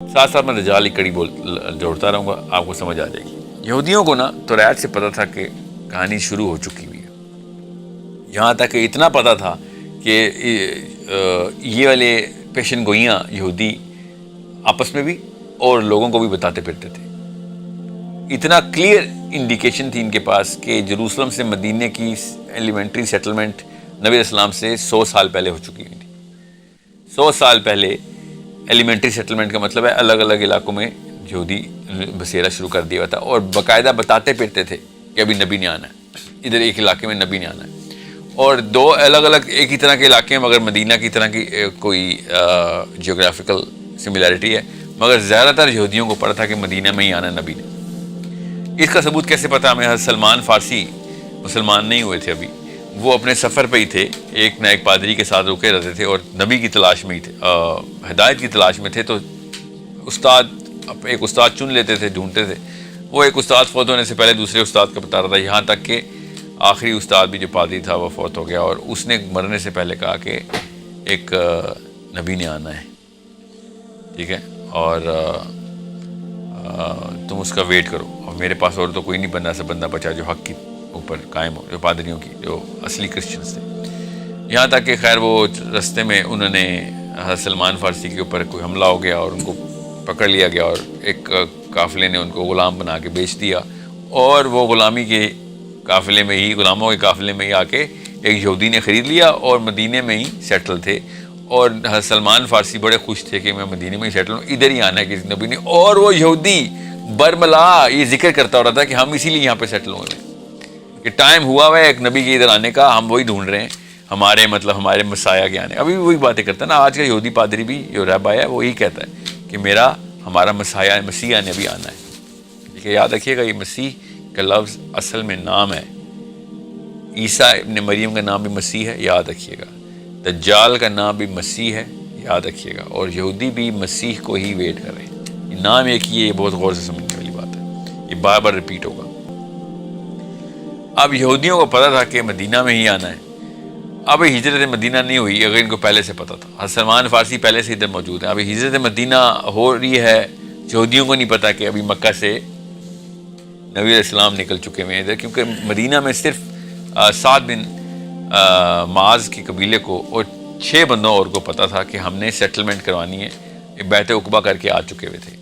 ساتھ ساتھ میں دجال کی کڑی جوڑتا رہوں گا، آپ کو سمجھ آ جائے گی۔ یہودیوں کو نا توریت سے پتہ تھا کہ کہانی شروع ہو چکی ہوئی ہے، یہاں تک کہ اتنا پتہ تھا کہ یہ والے پیشن گوئیاں یہودی آپس میں بھی اور لوگوں کو بھی بتاتے پھرتے تھے۔ اتنا کلیئر انڈیکیشن تھی ان کے پاس کہ جروسلم سے مدینہ کی ایلیمنٹری سیٹلمنٹ نبی علیہ السلام سے 100 سال پہلے ہو چکی ہوئی تھی۔ 100 سال پہلے ایلیمنٹری سیٹلمنٹ کا مطلب ہے الگ الگ علاقوں میں یہودی بسیرا شروع کر دیا ہوا تھا، اور باقاعدہ بتاتے پھرتے تھے کہ ابھی نبی نے آنا ہے، ادھر ایک علاقے میں نبی نے آنا ہے، اور دو الگ الگ ایک ہی طرح کے علاقے ہیں مگر مدینہ کی طرح کی کوئی جیوگرافیکل سملیرٹی ہے، مگر زیادہ تر یہودیوں کو پتا تھا کہ مدینہ میں ہی آنا نبی نے۔ اس کا ثبوت کیسے پتا ہمیں؟ حضرت سلمان فارسی مسلمان نہیں ہوئے تھے ابھی، وہ اپنے سفر پہ ہی تھے، ایک نہ ایک پادری کے ساتھ رکے رہتے تھے اور نبی کی تلاش میں ہی تھے، ہدایت کی تلاش میں تھے، تو ایک استاد چن لیتے تھے، ڈھونڈتے تھے۔ وہ ایک استاد فوت ہونے سے پہلے دوسرے استاد کا بتا رہا تھا، یہاں تک کہ آخری استاد بھی جو پادری تھا وہ فوت ہو گیا، اور اس نے مرنے سے پہلے کہا کہ ایک نبی نے آنا ہے، ٹھیک ہے، اور تم اس کا ویٹ کرو، اور میرے پاس اور تو کوئی نہیں بندہ سے بندہ بچا جو حق کی اوپر قائم ہو، جو پادریوں کی، جو اصلی کرسچنز تھے۔ یہاں تک کہ خیر وہ رستے میں انہوں نے حضرت سلمان فارسی کے اوپر کوئی حملہ ہو گیا اور ان کو پکڑ لیا گیا، اور ایک قافلے نے ان کو غلام بنا کے بیچ دیا، اور وہ غلامی کے قافلے میں ہی، غلاموں کے قافلے میں ہی آ کے ایک یہودی نے خرید لیا اور مدینے میں ہی سیٹل تھے، اور حضرت سلمان فارسی بڑے خوش تھے کہ میں مدینے میں ہی سیٹل ہوں، ادھر ہی آنا ہے کسی نبی نے، اور وہ یہودی برملا یہ ذکر کرتا ہو رہا تھا کہ ہم اسی لیے یہاں پہ سیٹل ہوئے ہیں، کہ ٹائم ہوا ہوا ہے ایک نبی کے ادھر آنے کا، ہم وہی ڈھونڈ رہے ہیں، ہمارے مسایہ کے آنے۔ ابھی بھی وہی باتیں کرتا ہے نا، آج کا یہودی پادری بھی جو رہبر ہے وہی کہتا ہے کہ ہمارا مسایہ مسیح نے بھی آنا ہے۔ ٹھیک ہے، یاد رکھیے گا، یہ مسیح کا لفظ اصل میں نام ہے، عیسیٰ ابن مریم کا نام بھی مسیح ہے، یاد رکھیے گا، دجال کا نام بھی مسیح ہے، یاد رکھیے گا، اور یہودی بھی مسیح کو ہی ویٹ کر رہے ہیں، یہ نام ایک ہی ہے، یہ بہت غور سے سمجھنے والی بات ہے، یہ بار بار ریپیٹ ہوگا۔ اب یہودیوں کو پتا تھا کہ مدینہ میں ہی آنا ہے، اب ہجرت مدینہ نہیں ہوئی اگر ان کو پہلے سے پتا تھا، حضرت سلمان فارسی پہلے سے ادھر موجود ہیں، ابھی ہجرت مدینہ ہو رہی ہے، یہودیوں کو نہیں پتا کہ ابھی مکہ سے نبی علیہ السلام نکل چکے ہوئے ہیں ادھر، کیونکہ مدینہ میں صرف 7 بن معاذ کے قبیلے کو اور 6 بندوں اور کو پتا تھا کہ ہم نے سیٹلمنٹ کروانی ہے، بیعت عقبہ کر کے آ چکے ہوئے تھے،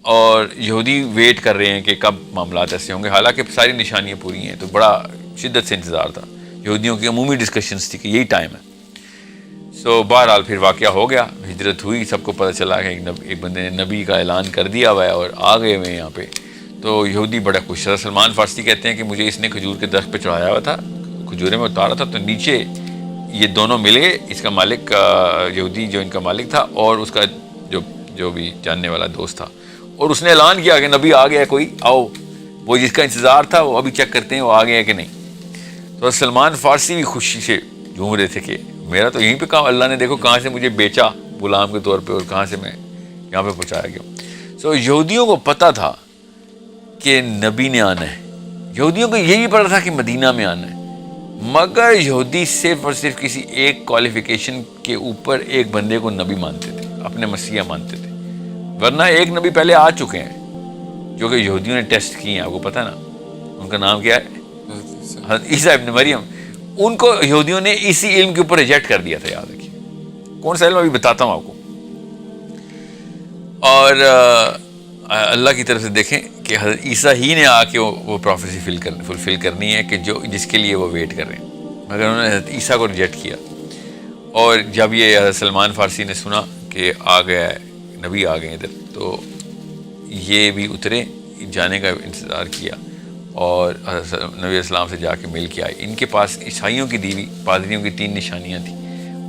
اور یہودی ویٹ کر رہے ہیں کہ کب معاملات ایسے ہوں گے، حالانکہ ساری نشانیاں پوری ہیں، تو بڑا شدت سے انتظار تھا، یہودیوں کی عمومی ڈسکشنز تھی کہ یہی ٹائم ہے۔ سو بہرحال پھر واقعہ ہو گیا، ہجرت ہوئی، سب کو پتہ چلا کہ ایک بندے نے نبی کا اعلان کر دیا ہوا ہے اور آ گئے ہوئے ہیں یہاں پہ، تو یہودی بڑا خوش تھا۔ سلمان فارسی کہتے ہیں کہ مجھے اس نے کھجور کے درخت پہ چڑھایا ہوا تھا، کھجورے میں اتارا تھا، تو نیچے یہ دونوں مل گئے، اس کا مالک یہودی جو ان کا مالک تھا اور اس کا جو بھی جاننے والا دوست تھا، اور اس نے اعلان کیا کہ نبی آ گیا، کوئی آؤ، وہ جس کا انتظار تھا وہ ابھی چیک کرتے ہیں وہ آ گیا کہ نہیں۔ تو سلمان فارسی بھی خوشی سے جھوم رہے تھے کہ میرا تو یہیں پہ کام، اللہ نے دیکھو کہاں سے مجھے بیچا غلام کے طور پہ اور کہاں سے میں یہاں پہ پہنچایا گیا۔ سو یہودیوں کو پتہ تھا کہ نبی نے آنا ہے، یہودیوں کو یہی پتا تھا کہ مدینہ میں آنا ہے، مگر یہودی صرف اور صرف کسی ایک کوالیفیکیشن کے اوپر ایک بندے کو نبی مانتے تھے، اپنے مسیح مانتے تھے، ورنہ ایک نبی پہلے آ چکے ہیں جو کہ یہودیوں نے ٹیسٹ کی ہیں، آپ کو پتہ نا ان کا نام کیا ہے؟ حضرت عیسیٰ ابن مریم۔ ان کو یہودیوں نے اسی علم کے اوپر ریجیکٹ کر دیا تھا، یاد رکھیے کون سا علم ابھی بتاتا ہوں آپ کو، اور اللہ کی طرف سے دیکھیں کہ حضرت عیسیٰ ہی نے آ کے وہ پروفیسی فلفل کرنی ہے کہ جس کے لیے وہ ویٹ کر رہے ہیں، مگر انہوں نے حضرت عیسیٰ کو ریجیکٹ کیا، اور جب یہ حضرت سلمان فارسی نے سنا کہ آ گیا ہے نبی، آ گئے ادھر، تو یہ بھی اترے، جانے کا انتظار کیا، اور نبی علیہ السلام سے جا کے مل کے آئے۔ ان کے پاس عیسائیوں کی دیوی پادریوں کی 3 نشانیاں تھیں،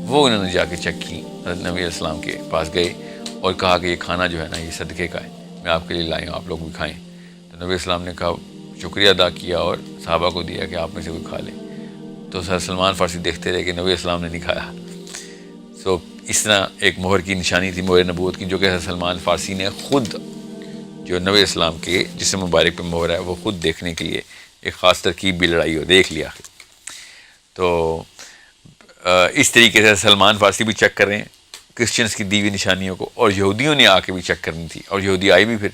وہ انہوں نے جا کے چیک کی، حضرت نبی علیہ السلام کے پاس گئے اور کہا کہ یہ کھانا جو ہے نا یہ صدقے کا ہے، میں آپ کے لیے لائی ہوں، آپ لوگ بھی کھائیں۔ تو نبی علیہ السلام نے کہا، شکریہ ادا کیا اور صحابہ کو دیا کہ آپ میں سے کوئی کھا لیں، تو حضرت سلمان فارسی دیکھتے رہے کہ نبی علیہ السلام نے نہیں کھایا۔ سو اس طرح ایک مہر کی نشانی تھی، مہر نبوت کی، جو کہ حضرت سلمان فارسی نے خود، جو نبی اسلام کے جسم مبارک پہ مہر ہے، وہ خود دیکھنے کے لیے ایک خاص ترکیب بھی لڑائی اور دیکھ لیا۔ تو اس طریقے سے سلمان فارسی بھی چیک کر رہے ہیں کرسچنس کی دی ہوئی نشانیوں کو، اور یہودیوں نے آ کے بھی چیک کرنی تھی، اور یہودی آئے بھی، پھر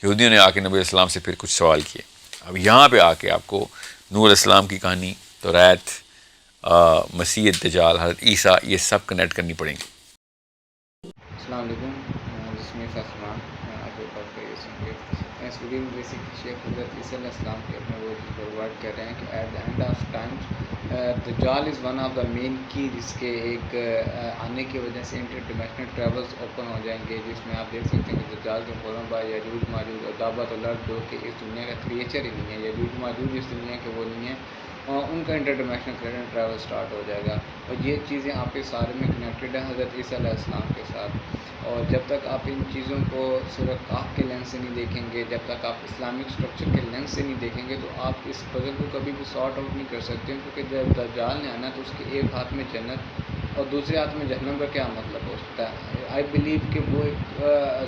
یہودیوں نے آ کے نبی علیہ السلام سے پھر کچھ سوال کیے۔ اب یہاں پہ آ کے آپ کو نوح علیہ السلام کی کہانی، توریت، مسیح دجال، حضرت عیسیٰ، یہ سب کنیکٹ کرنی پڑیں گی۔ السلام علیکم، جس میں سلمان آپ کے پاس اس ویڈیو میں بیسک شیخ حضرت عیسیٰ علیہ السلام کے اپنے وہ فارورڈ کر رہے ہیں کہ at the end of time دجال از ون آف دا مین کی، جس کے ایک آنے کی وجہ سے انٹر ڈیمینشنل ٹریولز اوپن ہو جائیں گے، جس میں آپ دیکھ سکتے ہیں کہ دجال کے فوراً بعد یجوج ماجوج اور دابت الارض، جو کہ اس دنیا کا کریچر ہی نہیں ہے، یجوج ماجوج اس دنیا کے وہ نہیں ہیں، ان کا انٹر ڈیمینشنل ٹریول سٹارٹ ہو جائے گا، اور یہ چیزیں آپ کے سارے میں کنیکٹڈ ہیں حضرت عیسیٰ علیہ السلام کے ساتھ۔ اور جب تک آپ ان چیزوں کو صرف کاف کے لینس سے نہیں دیکھیں گے، جب تک آپ اسلامک اسٹرکچر کے لینس سے نہیں دیکھیں گے، تو آپ اس پزل کو کبھی بھی سارٹ آؤٹ نہیں کر سکتے، کیونکہ جب دجال نے آنا تو اس کے ایک ہاتھ میں جنت اور دوسرے ہاتھ میں جہنم کا کیا مطلب ہو سکتا ہے؟ آئی بلیو کہ وہ ایک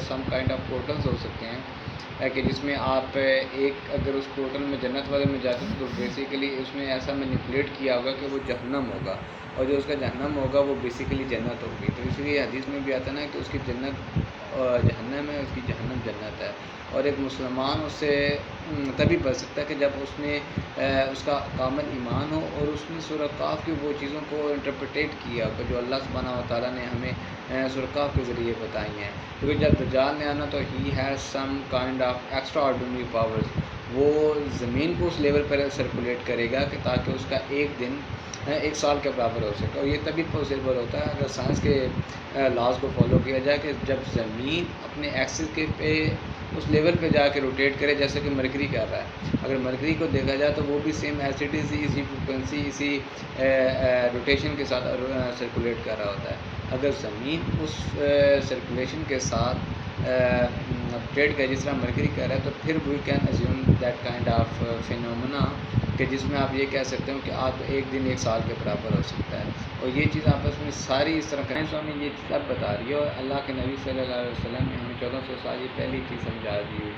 سم کائنڈ آف پورٹلز ہو سکتے ہیں، کہ جس میں آپ ایک اگر اس پورٹل میں جنت والے میں جاتے ہیں تو بیسیکلی اس میں ایسا مینیپولیٹ کیا ہوگا کہ وہ جہنم ہوگا، اور جو اس کا جہنم ہوگا وہ بیسیکلی جنت ہوگی، تو اس لیے حدیث میں بھی آتا ہے نا کہ اس کی جنت جہنم ہے، اس کی جہنم جنت ہے، اور ایک مسلمان اس سے تبھی بچ سکتا ہے کہ جب اس نے اس کا کامل ایمان ہو، اور اس نے سورہ کہف کی وہ چیزوں کو انٹرپریٹیٹ کیا کہ جو اللہ سبحانہ و تعالیٰ نے ہمیں سورہ کہف کے ذریعے بتائی ہیں، کیونکہ جب دجال نے آنا تو he has some kind of extra ordinary powers, وہ زمین کو اس لیول پر سرکولیٹ کرے گا کہ تاکہ اس کا ایک دن ایک سال کے برابر ہو سکے، اور یہ تبھی پاسبل ہوتا ہے اگر سائنس کے لاز کو فالو کیا جائے، کہ جب زمین اپنے ایکسس کے پہ اس لیول پہ جا کے روٹیٹ کرے جیسے کہ مرکری کر رہا ہے۔ اگر مرکری کو دیکھا جائے تو وہ بھی سیم ایز اٹ از اسی فریکوینسی، اسی روٹیشن کے ساتھ سرکولیٹ کر رہا ہوتا ہے۔ اگر زمین اس سرکولیشن کے ساتھ روٹیٹ کرے جس طرح مرکری کر رہا ہے، تو پھر we can assume that kind of phenomena, کہ جس میں آپ یہ کہہ سکتے ہو کہ آپ ایک دن ایک سال کے برابر ہو سکتا ہے، اور یہ چیز آپس میں ساری اس طرح کریں سو ہمیں یہ سب بتا رہی ہے، اور اللہ کے نبی صلی اللہ علیہ وسلم نے ہمیں 1400 سال یہ پہلی چیز سمجھا دی ہوئی